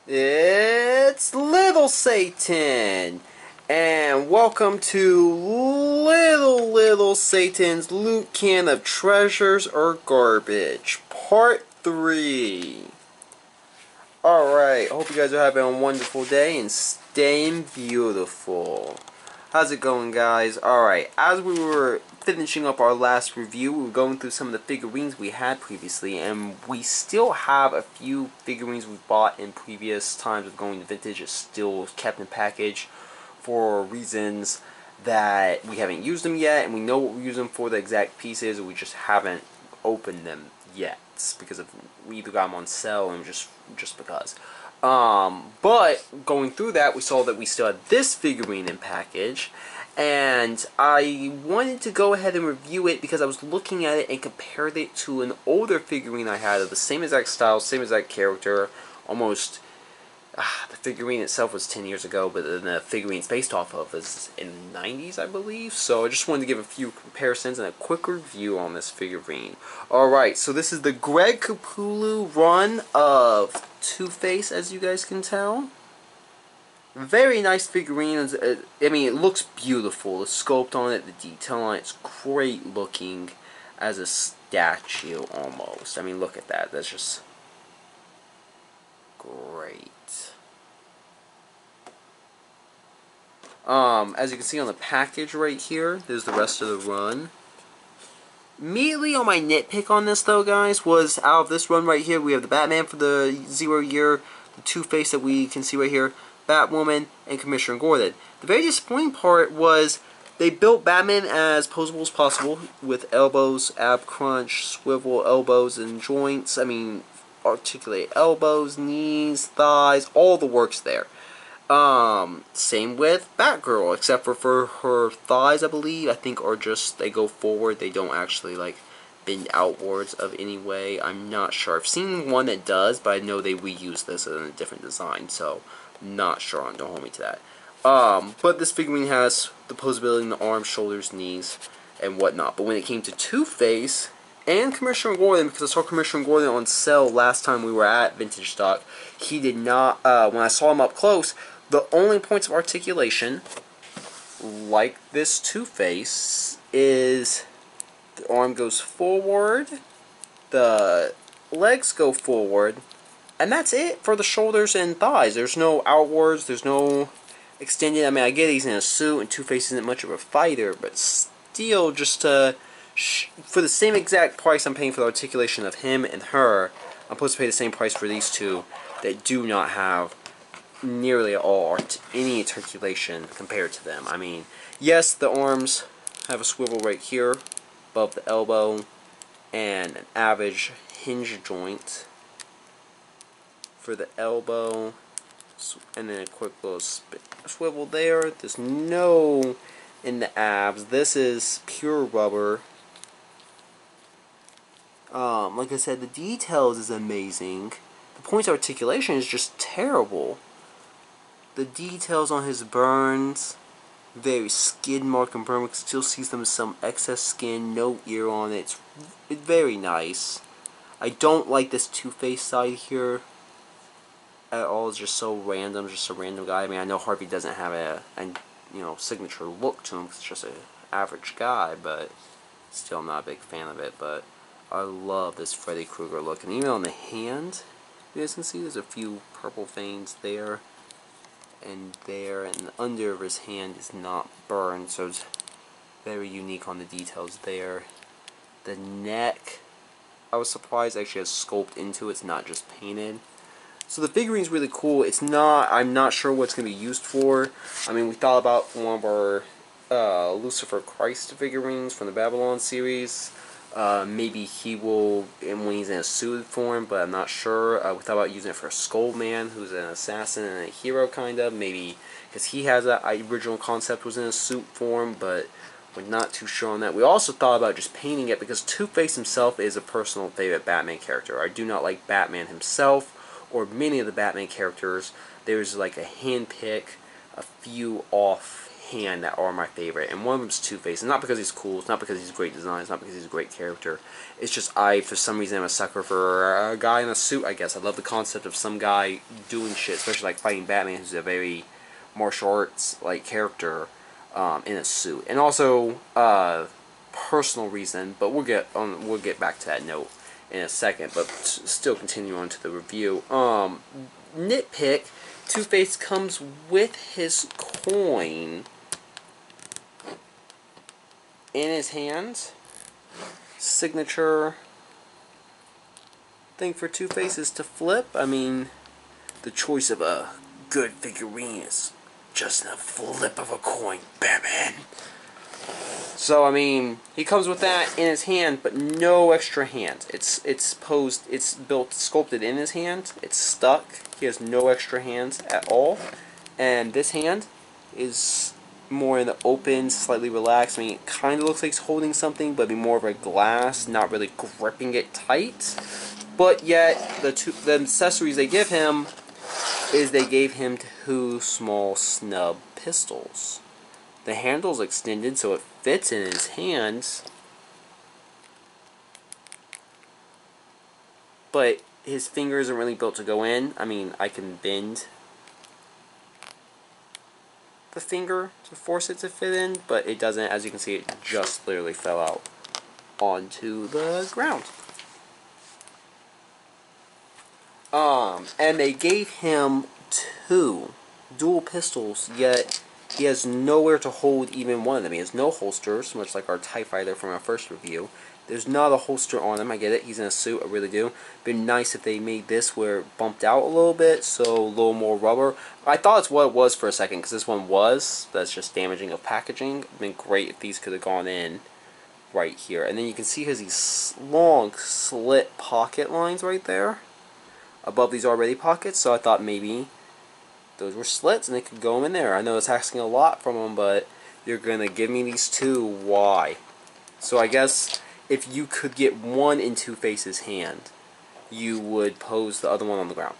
It's Little Satan, and welcome to Little Satan's Loot Can of Treasures or Garbage, Part 3. Alright, hope you guys are having a wonderful day and staying beautiful. How's it going, guys? Alright, as we were finishing up our last review, we were going through some of the figurines we had previously, and we still have a few figurines we bought in previous times of going to vintage. It's still kept in package for reasons that we haven't used them yet, and we know what we use them for, the exact pieces, and we just haven't opened them yet because of we either got them on sale and just because. But going through that, we saw that we still had this figurine in package, and I wanted to go ahead and review it because I was looking at it and compared it to an older figurine I had of the same exact style, same exact character, almost. The figurine itself was 10 years ago, but then the figurine it's based off of is in the 90s, I believe. So I just wanted to give a few comparisons and a quick review on this figurine. Alright, so this is the Greg Capullo run of Two-Face, as you guys can tell. Very nice figurine. I mean, it looks beautiful. The sculpt on it, the detail on it's great looking as a statue almost. I mean, look at that. That's just great. As you can see on the package right here, there's the rest of the run. Immediately on my nitpick on this, though, guys, was out of this run right here, we have the Batman for the 0 year, the Two-Face that we can see right here, Batwoman, and Commissioner Gordon. The very disappointing part was they built Batman as posable as possible with elbows, ab crunch, swivel elbows and joints. I mean, articulate elbows, knees, thighs, all the works there. Same with Batgirl, except for her thighs, I believe. I think are just, they go forward. They don't actually, like, bend outwards of any way. I'm not sure. I've seen one that does, but I know they reuse this in a different design, so not sure on. Don't hold me to that. But this figurine has the posability in the arms, shoulders, knees, and whatnot. But when it came to Two-Face and Commissioner Gordon, because I saw Commissioner Gordon on sale last time we were at Vintage Stock, he did not, when I saw him up close, the only points of articulation, like this Two-Face, is the arm goes forward, the legs go forward, and that's it for the shoulders and thighs. There's no outwards, there's no extended. I mean, I get he's in a suit and Two-Face isn't much of a fighter, but still, just for the same exact price I'm paying for the articulation of him and her, I'm supposed to pay the same price for these two that do not have nearly at all any articulation compared to them. I mean, yes, the arms have a swivel right here above the elbow and an average hinge joint for the elbow, and then a quick little swivel there. There's no in the abs. This is pure rubber. Like I said, the details is amazing. The points of articulation is just terrible. The details on his burns, very skid mark and burn. We can still see some excess skin, no ear on it. It's very nice. I don't like this Two-Face side here at all. It's just so random, just a random guy. I mean, I know Harvey doesn't have a signature look to him because it's just an average guy, but still I'm not a big fan of it. But I love this Freddy Krueger look. And even on the hand, you guys can see there's a few purple veins there and there, and the under of his hand is not burned, so it's very unique on the details there. The neck, I was surprised actually has sculpt into it. It's not just painted. So the figurine's really cool. It's not, I'm not sure what it's going to be used for. I mean, we thought about one of our Lucifer Christ figurines from the Babylon series. Maybe he will, when he's in a suited form, but I'm not sure. We thought about using it for a Skull Man, who's an assassin and a hero, kind of. Maybe, because he has that original concept was in a suit form, but we're not too sure on that. We also thought about just painting it, because Two-Face himself is a personal favorite Batman character. I do not like Batman himself, or many of the Batman characters. There's like a handpick, a few off hand that are my favorite, and one of them is Two-Face. And not because he's cool, it's not because he's a great design, it's not because he's a great character. It's just for some reason, I'm a sucker for a guy in a suit, I guess. I love the concept of some guy doing shit, especially like fighting Batman, who's a very martial arts-like character in a suit. And also, personal reason, but we'll get back to that note in a second, but still continue on to the review. Nitpick, Two-Face comes with his coin in his hand. Signature thing for Two-Face is to flip. I mean, the choice of a good figurine is just a flip of a coin, Batman. So, I mean, he comes with that in his hand, but no extra hand. It's built, sculpted in his hand. It's stuck. He has no extra hands at all. And this hand is more in the open, slightly relaxed. I mean, it kind of looks like he's holding something, but it'd be more of a glass, not really gripping it tight. But yet, the accessories they give him is they gave him 2 small snub pistols. The handle's extended so it fits in his hands, but his finger isn't really built to go in. I mean, I can bend the finger to force it to fit in, but it doesn't. As you can see, it just literally fell out onto the ground. And they gave him 2 dual pistols, yet he has nowhere to hold even one of them. He has no holsters, much like our TIE Fighter from our first review. There's not a holster on him. I get it. He's in a suit. I really do. It'd been nice if they made this where it bumped out a little bit, so a little more rubber. I thought it's what it was for a second, because this one was. That's just damaging of packaging. It'd been great if these could have gone in right here. And then you can see has these long slit pocket lines right there above these already pockets, so I thought maybe those were slits and they could go in there. I know it's asking a lot from them, but you're gonna give me these 2. Why? So I guess if you could get one in Two-Face's hand, you would pose the other one on the ground.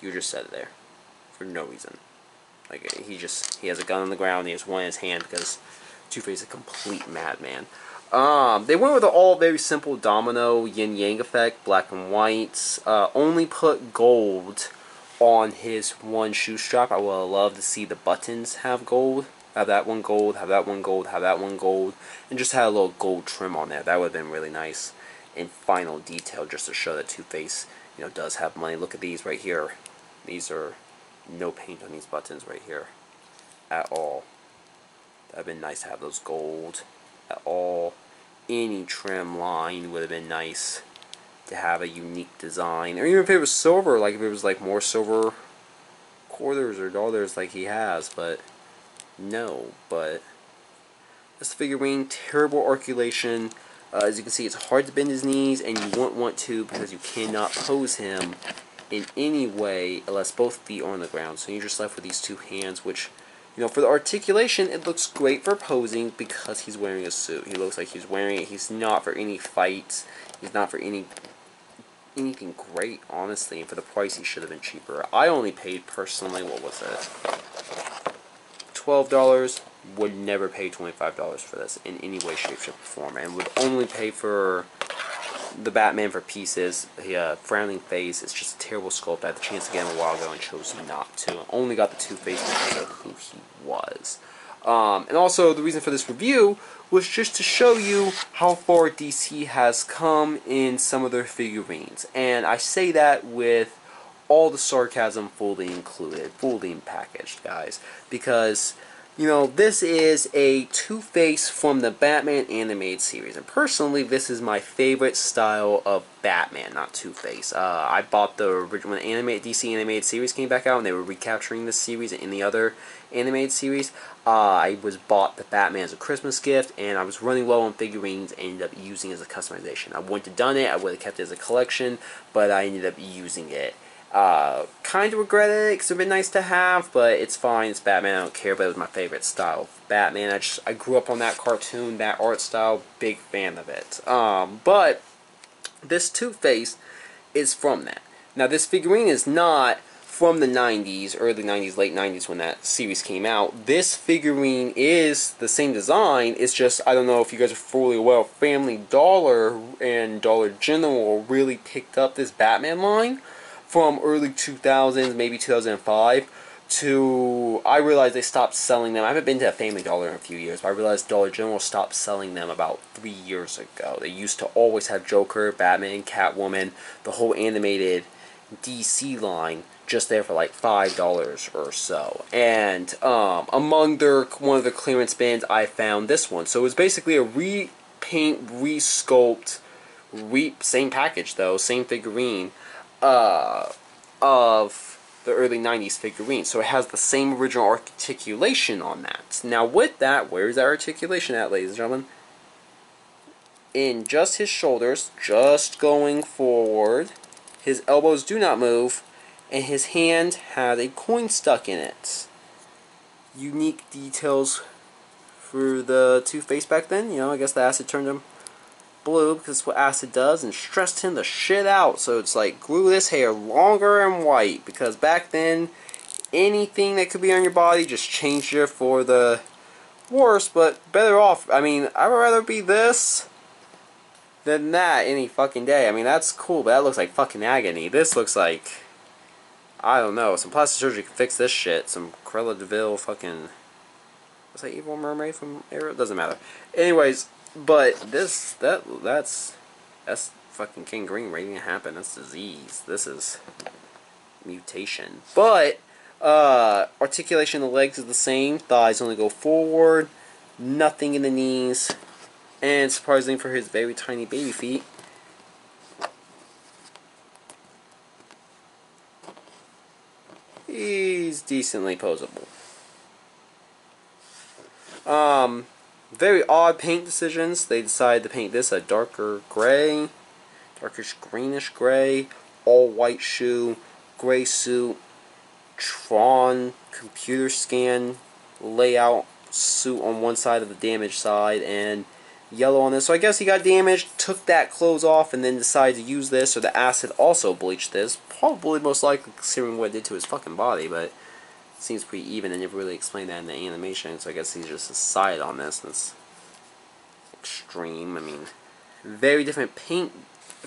You just set it there for no reason. Like he has a gun on the ground. He has one in his hand because Two-Face is a complete madman. They went with an all very simple domino yin-yang effect, black and white. Only put gold on his one shoe strap. I would love to see the buttons have gold. Have that one gold, have that one gold, have that one gold. And just have a little gold trim on there. That would have been really nice in final detail, just to show that Two-Face, does have money. Look at these right here. These are no paint on these buttons right here at all. That would have been nice to have those gold at all. Any trim line would have been nice to have a unique design, or even if it was silver, like if it was like more silver quarters or dollars like he has, but no. But this figurine, terrible articulation. As you can see, it's hard to bend his knees, and you won't want to because you cannot pose him in any way unless both feet are on the ground. So you're just left with these 2 hands, which, for the articulation, it looks great for posing because he's wearing a suit. He looks like he's wearing it. He's not for any fights. He's not for anything great, honestly. And for the price, he should have been cheaper. I only paid, personally, what was it? $12. Would never pay $25 for this in any way, shape, or form. And would only pay for the Batman for pieces. The frowning face. It's just a terrible sculpt. I had the chance to get him a while ago and chose not to. I only got the Two-Face because of who he was. And also, the reason for this review was just to show you how far DC has come in some of their figurines. And I say that with all the sarcasm fully included, fully packaged, guys. Because, this is a Two-Face from the Batman animated series. And personally, this is my favorite style of Batman, not Two-Face. I bought the original DC animated series came back out, and they were recapturing this series in the other animated series. I bought the Batman as a Christmas gift, and I was running low on figurines and ended up using it as a customization. I wouldn't have done it, I would have kept it as a collection, but I ended up using it. Kind of regret it, because it would have been nice to have, but it's fine, it's Batman, I don't care, but it was my favorite style of Batman. I grew up on that cartoon, that art style, big fan of it. But this Two-Face is from that. Now, this figurine is not from the 90s, early 90s, late 90s when that series came out. This figurine is the same design. It's just, I don't know if you guys are fully aware, Family Dollar and Dollar General really picked up this Batman line from early 2000s, maybe 2005, to, I realized they stopped selling them. I haven't been to a Family Dollar in a few years, but I realized Dollar General stopped selling them about 3 years ago. They used to always have Joker, Batman, Catwoman, the whole animated DC line just there for like $5 or so. And among one of the clearance bins, I found this one. So it was basically a repaint, resculpt, same package though, same figurine of the early 90s figurine. So it has the same original articulation on that. Now with that, where's that articulation at, ladies and gentlemen? In just his shoulders, just going forward. His elbows do not move, and his hand has a coin stuck in it. Unique details for the Two-Face back then. You know, I guess the acid turned him blue because that's what acid does, and stressed him the shit out. So it's like, glue this hair longer and white, because back then, anything that could be on your body just changed you for the worse, but better off. I mean, I would rather be this than that any fucking day. I mean, that's cool, but that looks like fucking agony. This looks like, I don't know, some plastic surgery can fix this shit. Some Cruella de Vil fucking, was that Evil Mermaid from Arrow? Doesn't matter. Anyways, but this, that's fucking King Green waiting to happen. That's disease. This is mutation. But, articulation of the legs is the same. Thighs only go forward. Nothing in the knees. And surprisingly for his very tiny baby feet, he's decently posable. Very odd paint decisions. They decided to paint this a darker gray, darkish greenish gray, all white shoe, gray suit, Tron computer scan layout suit on one side of the damaged side, and yellow on this. So I guess he got damaged, took that clothes off, and then decided to use this, or the acid also bleached this. Probably most likely considering what it did to his fucking body, but it seems pretty even. They never really explained that in the animation, so I guess he's just decided on this. That's extreme. I mean, very different paint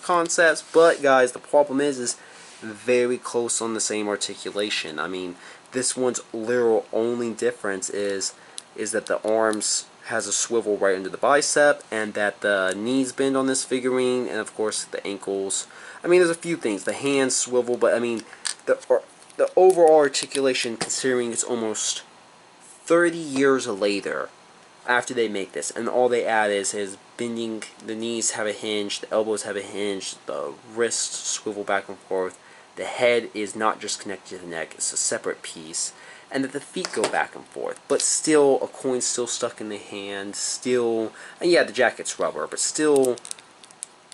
concepts, but guys, the problem is very close on the same articulation. I mean, this one's literal only difference is that the arms has a swivel right under the bicep, and that the knees bend on this figurine, and of course the ankles. I mean, there's a few things. The hands swivel, but I mean, the overall articulation, considering it's almost 30 years later after they make this, and all they add is bending, the knees have a hinge, the elbows have a hinge, the wrists swivel back and forth, the head is not just connected to the neck, it's a separate piece, and that the feet go back and forth, but still a coin's still stuck in the hand, still, and yeah, the jacket's rubber, but still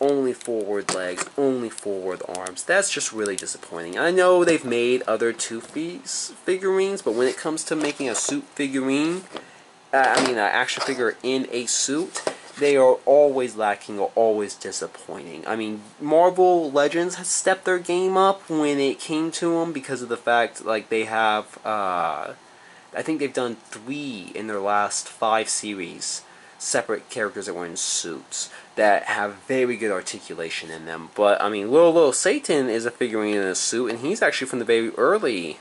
only forward legs, only forward arms. That's just really disappointing. I know they've made other Two-Face figurines, but when it comes to making a suit figurine, an action figure in a suit, they are always lacking or always disappointing. I mean, Marvel Legends has stepped their game up when it came to them because of the fact, like, they have, I think they've done 3 in their last 5 series, separate characters that were in suits that have very good articulation in them. But, I mean, little SATIN is a figurine in a suit, and he's actually from the very early,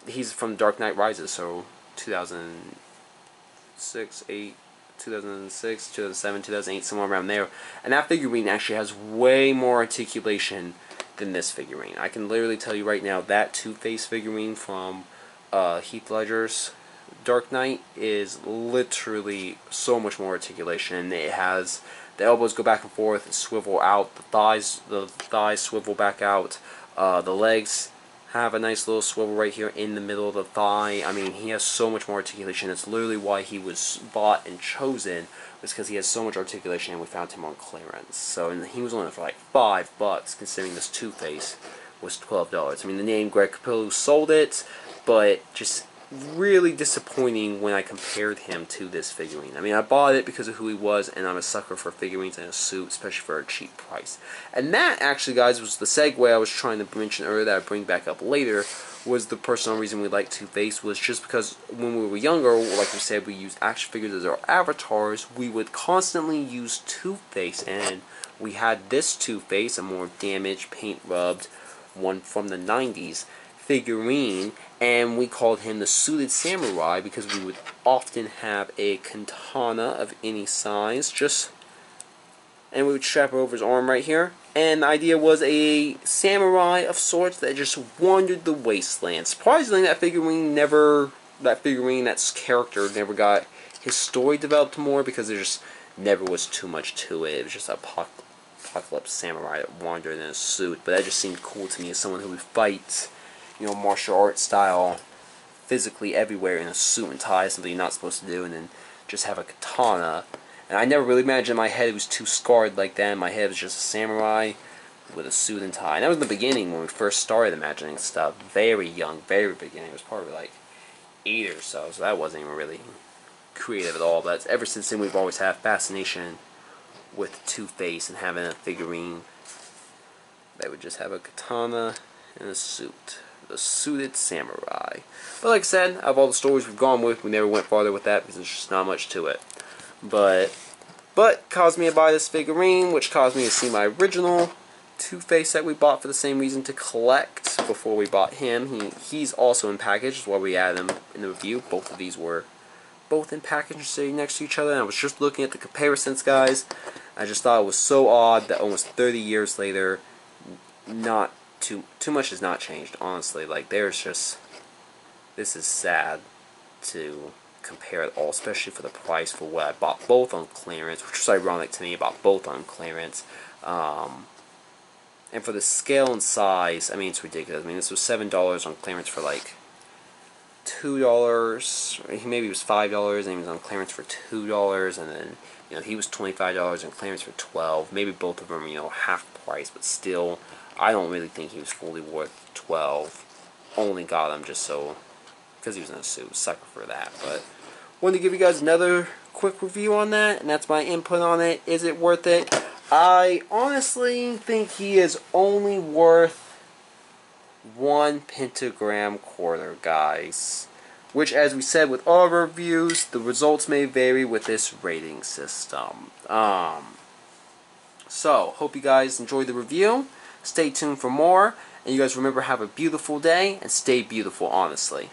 he's from Dark Knight Rises, so 2006, 2007, 2008, somewhere around there. And that figurine actually has way more articulation than this figurine. I can literally tell you right now, that Two-Face figurine from Heath Ledger's Dark Knight is literally so much more articulation. It has, the elbows go back and forth and swivel out, the thighs swivel back out, the legs have a nice little swivel right here in the middle of the thigh. I mean, he has so much more articulation. It's literally why he was bought and chosen, was because he has so much articulation, and we found him on clearance. So, and he was only for like $5, considering this Two-Face was $12. I mean, the name Greg Capullo sold it, but just really disappointing when I compared him to this figurine. I mean, I bought it because of who he was, and I'm a sucker for figurines in a suit, especially for a cheap price. And that, actually, guys, was the segue I was trying to mention earlier that I bring back up later, was the personal reason we like Two-Face, was just because when we were younger, like we said, we used action figures as our avatars, we would constantly use Two-Face, and we had this Two-Face, a more damaged, paint-rubbed one from the 90s figurine, and we called him the Suited Samurai because we would often have a katana of any size, and we would strap it over his arm right here. And the idea was a samurai of sorts that just wandered the wasteland. Surprisingly, that figurine's character never got his story developed more because there just never was too much to it. It was just a apocalypse samurai that wandered in a suit. But that just seemed cool to me as someone who would fight, you know, martial arts style, physically everywhere in a suit and tie, something you're not supposed to do, and then just have a katana. And I never really imagined in my head it was too scarred like that. In my head it was just a samurai with a suit and tie. And that was in the beginning when we first started imagining stuff. Very young, very beginning. It was probably like 8 or so that wasn't even really creative at all. But ever since then we've always had fascination with Two-Face and having a figurine that would just have a katana and a suit. The Suited Samurai. But like I said, out of all the stories we've gone with, we never went farther with that because there's just not much to it. But caused me to buy this figurine, which caused me to see my original Two-Face that we bought for the same reason, to collect before we bought him. He's also in package, is why we added him in the review. Both of these were both in package sitting next to each other, and I was just looking at the comparisons, guys. I just thought it was so odd that almost 30 years later, not too much has not changed, honestly. Like, this is sad to compare it all, especially for the price for what I bought both on clearance, which was ironic to me. I bought both on clearance, and for the scale and size, I mean, it's ridiculous. I mean, this was $7 on clearance for like $2, maybe it was $5, and he was on clearance for $2, and then, you know, he was $25 on clearance for $12. Maybe both of them, you know, half price, but still, I don't really think he was fully worth $12. Only got him just so, because he was in a suit, sucker for that. But wanted to give you guys another quick review on that, and that's my input on it. Is it worth it? I honestly think he is only worth 1 pentagram quarter, guys. Which, as we said with all of our reviews, the results may vary with this rating system. So, hope you guys enjoyed the review. Stay tuned for more. And you guys remember, have a beautiful day, and stay beautiful, honestly.